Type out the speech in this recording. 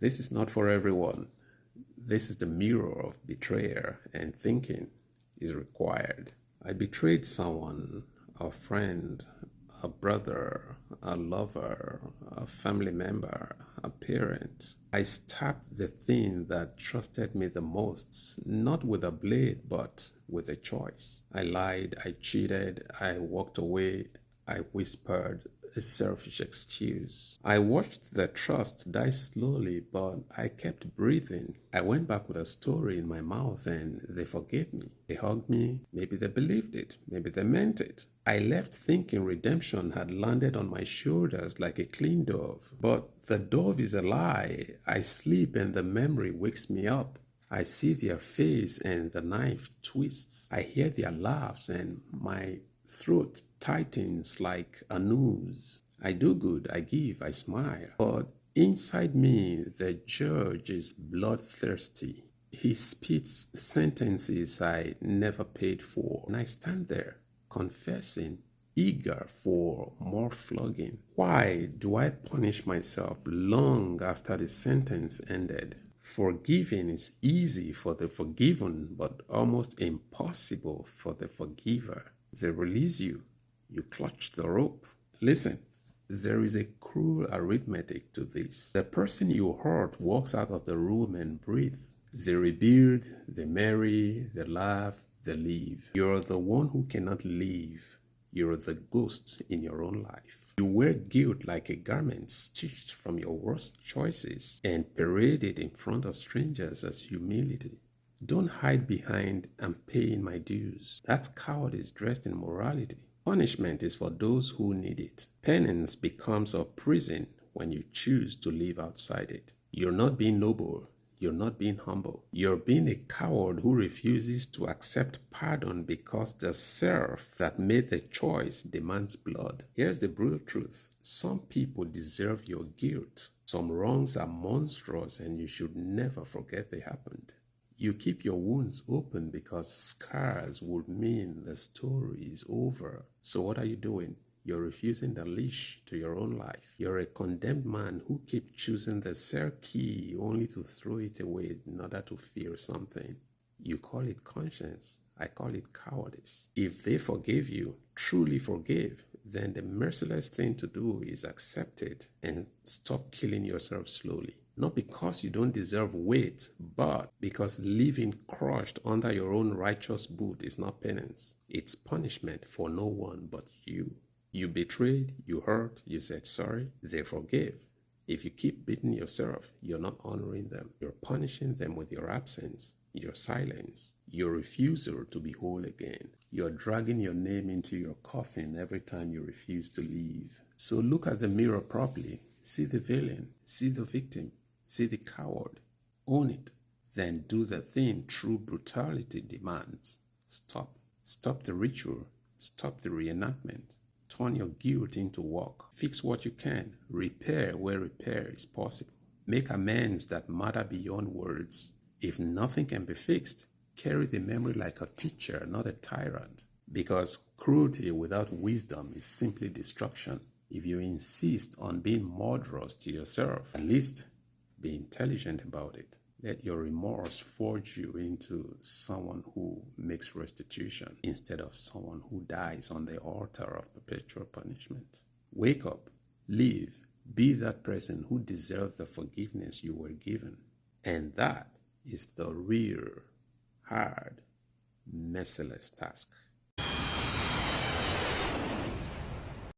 This is not for everyone. This is the mirror of betrayal, and thinking is required. I betrayed someone, a friend, a brother, a lover, a family member, a parent. I stabbed the thing that trusted me the most, not with a blade, but with a choice. I lied, I cheated, I walked away, I whispered a selfish excuse. I watched the trust die slowly, but I kept breathing. I went back with a story in my mouth and they forgave me. They hugged me. Maybe they believed it. Maybe they meant it. I left thinking redemption had landed on my shoulders like a clean dove. But the dove is a lie. I sleep and the memory wakes me up. I see their face and the knife twists. I hear their laughs and my throat tightens like a noose. I do good, I give, I smile. But inside me, the judge is bloodthirsty. He spits sentences I never paid for. And I stand there, confessing, eager for more flogging. Why do I punish myself long after the sentence ended? Forgiving is easy for the forgiven, but almost impossible for the forgiver. They release you. You clutch the rope. Listen, there is a cruel arithmetic to this. The person you hurt walks out of the room and breathes. They rebuild, they marry, they laugh, they leave. You're the one who cannot leave. You're the ghost in your own life. You wear guilt like a garment stitched from your worst choices and parade it in front of strangers as humility. Don't hide behind "I'm paying my dues." That's cowardice dressed in morality. Punishment is for those who need it. Penance becomes a prison when you choose to live outside it. You're not being noble. You're not being humble. You're being a coward who refuses to accept pardon because the self that made the choice demands blood. Here's the brutal truth. Some people deserve your guilt. Some wrongs are monstrous and you should never forget they happened. You keep your wounds open because scars would mean the story is over. So what are you doing? You're refusing the leash to your own life. You're a condemned man who keeps choosing the cell key only to throw it away in order to fear something. You call it conscience. I call it cowardice. If they forgave you, truly forgave, then the merciless thing to do is accept it and stop killing yourself slowly. Not because you don't deserve weight, but because living crushed under your own righteous boot is not penance. It's punishment for no one but you. You betrayed, you hurt, you said sorry, they forgave. If you keep beating yourself, you're not honoring them. You're punishing them with your absence, your silence, your refusal to be whole again. You're dragging your name into your coffin every time you refuse to leave. So look at the mirror properly. See the villain, see the victim, see the coward. Own it. Then do the thing true brutality demands. Stop. Stop the ritual. Stop the reenactment. Turn your guilt into work. Fix what you can. Repair where repair is possible. Make amends that matter beyond words. If nothing can be fixed, carry the memory like a teacher, not a tyrant. Because cruelty without wisdom is simply destruction. If you insist on being murderous to yourself, at least be intelligent about it. Let your remorse forge you into someone who makes restitution instead of someone who dies on the altar of perpetual punishment. Wake up, live, be that person who deserves the forgiveness you were given. And that is the real, hard, merciless task.